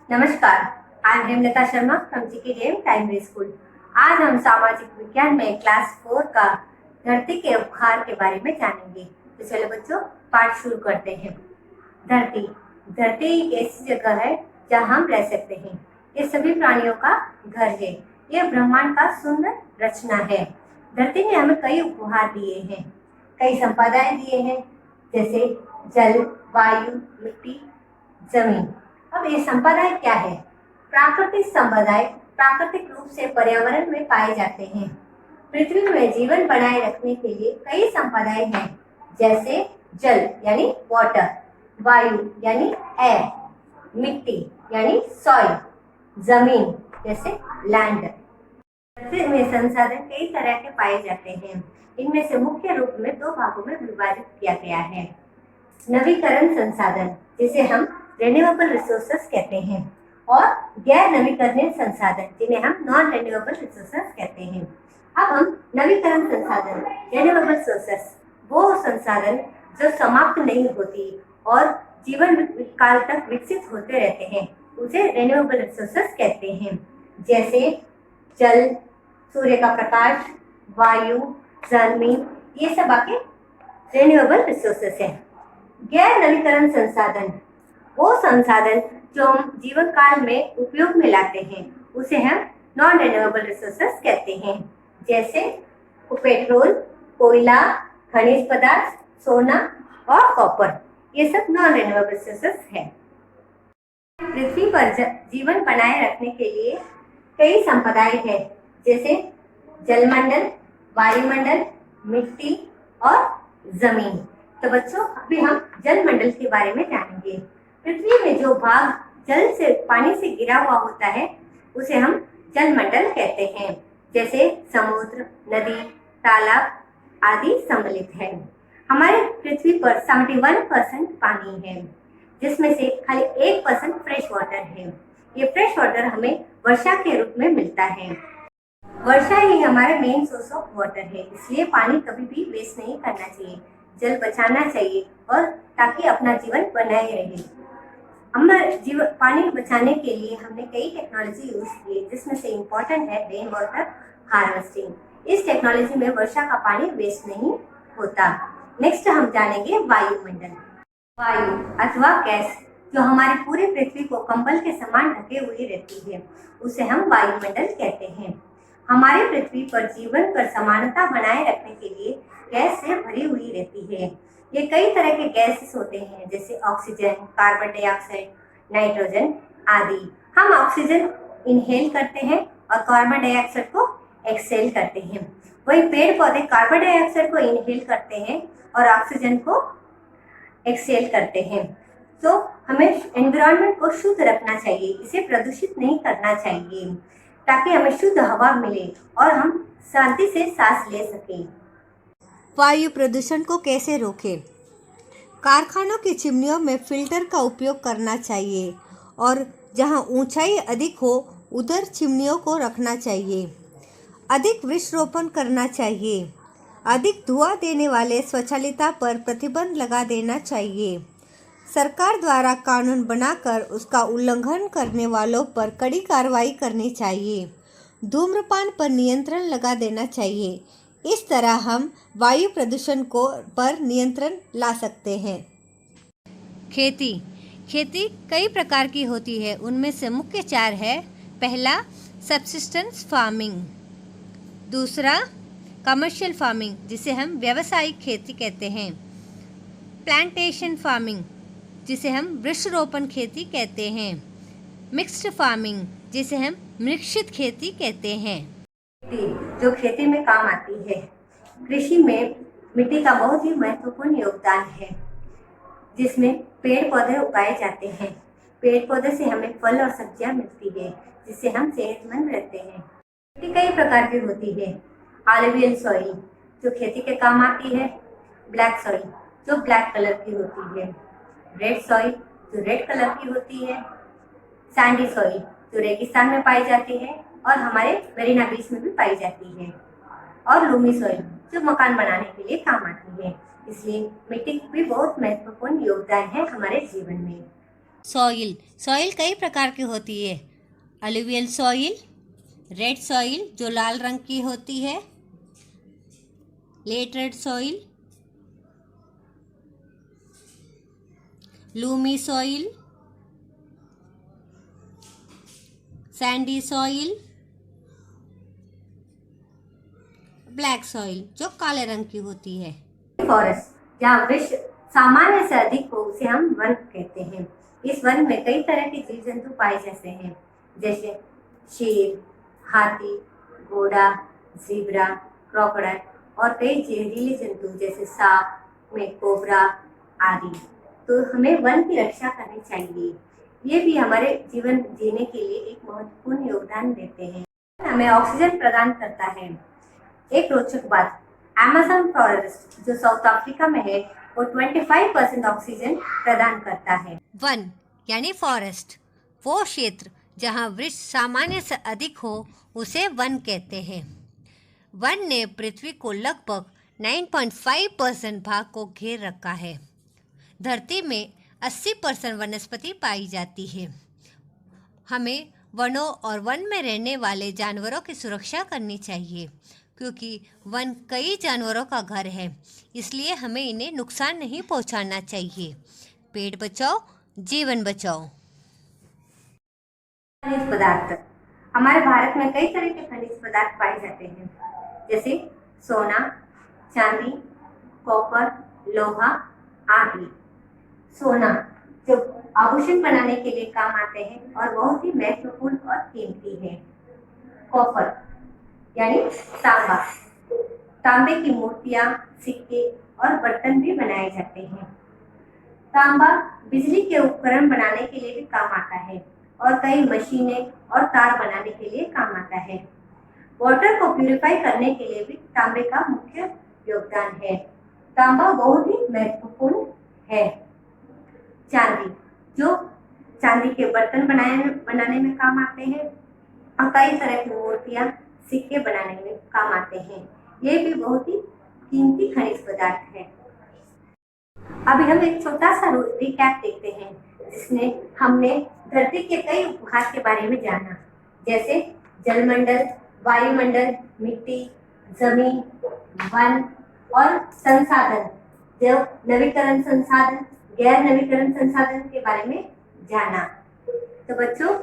नमस्कार, I am Hemlata Sharma from GKDM primary school. आज हम सामाजिक विज्ञान में क्लास 4 का धरती के उपहार के बारे में जानेंगे। तो चलो बच्चों, पाठ शुरू करते हैं। धरती धरती एक ऐसी जगह है जहाँ हम रह सकते हैं। ये सभी प्राणियों का घर है। यह ब्रह्मांड का सुंदर रचना है। धरती ने हमें कई उपहार दिए हैं, कई संपदाएं दिए हैं, जैसे जल, वायु, मिट्टी, जमीन। अब ये संपदाएं क्या है? प्राकृतिक संपदाएं प्राकृतिक रूप से पर्यावरण में पाए जाते हैं। पृथ्वी में जीवन बनाए रखने के लिए कई संपदाएं हैं, जैसे जल यानी वाटर, वायु यानी एयर, मिट्टी यानी सॉइल, जमीन जैसे लैंड। पृथ्वी में संसाधन कई तरह के पाए जाते हैं। इनमें से मुख्य रूप में दो भागों में विभाजित किया गया है। नवीकरण संसाधन, जिसे हम रिन्यूएबल रिसोर्सेस कहते हैं, और गैर नवीकरणीय संसाधन, जिन्हें हम नॉन रिन्यूएबल रिसोर्सेस कहते हैं। अब हम नवीकरण संसाधन, रिन्यूएबल रिसोर्सेस, वो संसाधन जो समाप्त नहीं होती और जीवन काल तक विकसित होते रहते हैं, उसे रिन्यूएबल रिसोर्सेस कहते हैं। जैसे जल, सूर्य का प्रकाश, वायु, जमीन, ये सब आपके रिन्यूएबल रिसोर्सेस हैं। गैर नवीकरण संसाधन, वो संसाधन जो हम जीवन काल में उपयोग में लाते हैं, उसे हम नॉन रिन्यूएबल रिसोर्सेस कहते हैं। जैसे पेट्रोल, कोयला, खनिज पदार्थ, सोना और कॉपर, ये सब नॉन रिन्यूएबल रिसोर्सेस है। पृथ्वी पर जीवन बनाए रखने के लिए कई संपदाएं हैं, जैसे जलमंडल, वायुमंडल, मिट्टी और जमीन। तो बच्चों, अभी हम जलमंडल के बारे में जानेंगे। पृथ्वी में जो भाग जल से, पानी से घिरा हुआ होता है, उसे हम जलमंडल कहते हैं। जैसे समुद्र, नदी, तालाब आदि सम्मिलित है। हमारे पृथ्वी पर 71% पानी है, जिसमें से खाली 1% फ्रेश वाटर है। ये फ्रेश वाटर हमें वर्षा के रूप में मिलता है। वर्षा ही हमारा मेन सोर्स ऑफ वाटर है, इसलिए पानी कभी भी वेस्ट नहीं करना चाहिए। जल बचाना चाहिए, और ताकि अपना जीवन बनाए रहे। हमारे जीवन पानी बचाने के लिए हमने कई टेक्नोलॉजी यूज की है, जिसमें से इम्पोर्टेंट है रेन वाटर हार्वेस्टिंग। इस टेक्नोलॉजी में वर्षा का पानी वेस्ट नहीं होता। नेक्स्ट हम जानेंगे वायुमंडल। वायु अथवा गैस, जो हमारे पूरे पृथ्वी को कंबल के समान ढके हुए रहती है, उसे हम वायुमंडल कहते हैं। हमारे पृथ्वी पर जीवन पर समानता बनाए रखने के लिए गैस से भरी हुई रहती है। ये कई तरह के गैसेस होते हैं, जैसे ऑक्सीजन, कार्बन डाइऑक्साइड, नाइट्रोजन आदि। हम ऑक्सीजन इनहेल करते हैं और कार्बन डाइऑक्साइड को एक्सहेल करते हैं। वही पेड़ पौधे कार्बन डाइऑक्साइड को इनहेल करते हैं और ऑक्सीजन को एक्सहेल करते हैं। तो हमें एनवायरनमेंट को शुद्ध रखना चाहिए, इसे प्रदूषित नहीं करना चाहिए, ताकि हमें शुद्ध हवा मिले और हम शांति से सांस ले सकें। वायु प्रदूषण को कैसे रोकें? कारखानों की चिमनियों में फिल्टर का उपयोग करना चाहिए, और जहां ऊंचाई अधिक हो उधर चिमनियों को रखना चाहिए। अधिक वृक्षारोपण करना चाहिए। अधिक धुआं देने वाले स्वचालिता पर प्रतिबंध लगा देना चाहिए। सरकार द्वारा कानून बनाकर उसका उल्लंघन करने वालों पर कड़ी कार्रवाई करनी चाहिए। धूम्रपान पर नियंत्रण लगा देना चाहिए। इस तरह हम वायु प्रदूषण पर नियंत्रण ला सकते हैं। खेती कई प्रकार की होती है, उनमें से मुख्य 4 है। पहला, सब्सिस्टेंस फार्मिंग। दूसरा, कमर्शियल फार्मिंग, जिसे हम व्यावसायिक खेती कहते हैं। प्लांटेशन फार्मिंग, जिसे हम वृक्षारोपण खेती कहते हैं। मिक्स्ड फार्मिंग, जिसे हम मिश्रित खेती कहते हैं। जो खेती में काम आती है। कृषि में मिट्टी का बहुत ही महत्वपूर्ण योगदान है, जिसमें पेड़ पौधे उगाए जाते हैं। पेड़ पौधे से हमें फल और सब्जियां मिलती है, जिससे हम सेहतमंद रहते हैं। मिट्टी कई प्रकार की होती है। एलुवियल सॉइल, जो खेती के काम आती है। ब्लैक सॉइल, जो ब्लैक कलर की होती है। रेड सॉइल, जो रेड कलर की होती है। सैंडी सॉइल, जो रेगिस्तान में पाई जाती है और हमारे मरीना बीच में भी पाई जाती है। और लूमी सॉइल, जो मकान बनाने के लिए काम आती है। इसलिए मिट्टी भी बहुत महत्वपूर्ण योगदान है हमारे जीवन में। सॉइल सॉइल कई प्रकार की होती है। अलुवियल सॉइल, रेड सॉइल जो लाल रंग की होती है, laterite soil, loamy soil, sandy soil, black soil जो काले रंग की होती है। फॉरेस्ट जहाँ वृक्ष सामान्य से अधिक हो उसे हम वन कहते हैं। इस वन में कई तरह के जीव जंतु पाए जाते हैं, जैसे शेर, हाथी, घोड़ा, ज़ेब्रा, क्रोकोडाइल और कई जहरीले जंतु जैसे सांप, में कोबरा आदि। तो हमें वन की रक्षा करनी चाहिए। ये भी हमारे जीवन जीने के लिए एक महत्वपूर्ण योगदान देते हैं। हमें ऑक्सीजन प्रदान करता है। एक रोचक बात, अमेज़न फॉरेस्ट जो साउथ अफ्रीका में है वो 25% ऑक्सीजन प्रदान करता है। वन यानी फॉरेस्ट वो क्षेत्र जहाँ वृक्ष सामान्य से अधिक हो उसे वन कहते हैं। वन ने पृथ्वी को लगभग 9.5% भाग को घेर रखा है। धरती में 80% वनस्पति पाई जाती है। हमें वनों और वन में रहने वाले जानवरों की सुरक्षा करनी चाहिए, क्योंकि वन कई जानवरों का घर है, इसलिए हमें इन्हें नुकसान नहीं पहुंचाना चाहिए। पेड़ बचाओ, जीवन बचाओ। खनिज पदार्थ, हमारे भारत में कई तरह के खनिज पदार्थ पाए जाते हैं, जैसे सोना, चांदी, कॉपर, लोहा आदि। सोना जो आभूषण बनाने के लिए काम आते हैं और बहुत ही महत्वपूर्ण और कीमती है। कॉपर यानी तांबा, तांबे की मूर्तियां, सिक्के और बर्तन भी बनाए जाते हैं। तांबा बिजली के उपकरण बनाने के लिए भी काम आता है और कई मशीनें और तार बनाने के लिए काम आता है। वाटर को प्यूरिफाई करने के लिए भी तांबे का मुख्य योगदान है। तांबा बहुत ही महत्वपूर्ण है। चांदी जो चांदी के बर्तन बनाने में काम आते हैं और कई तरह की मूर्तियां, सिक्के बनाने में काम आते हैं। ये भी बहुत ही कीमती खनिज पदार्थ है। अभी हम एक छोटा सा रिकैप देखते हैं, जिसमें हमने धरती के कई उपभाग के बारे में जाना, जैसे जलमंडल, वायुमंडल, मिट्टी, जमीन, वन और संसाधन, जो नवीकरण संसाधन, गैर नवीकरण संसाधन के बारे में जाना। तो बच्चों,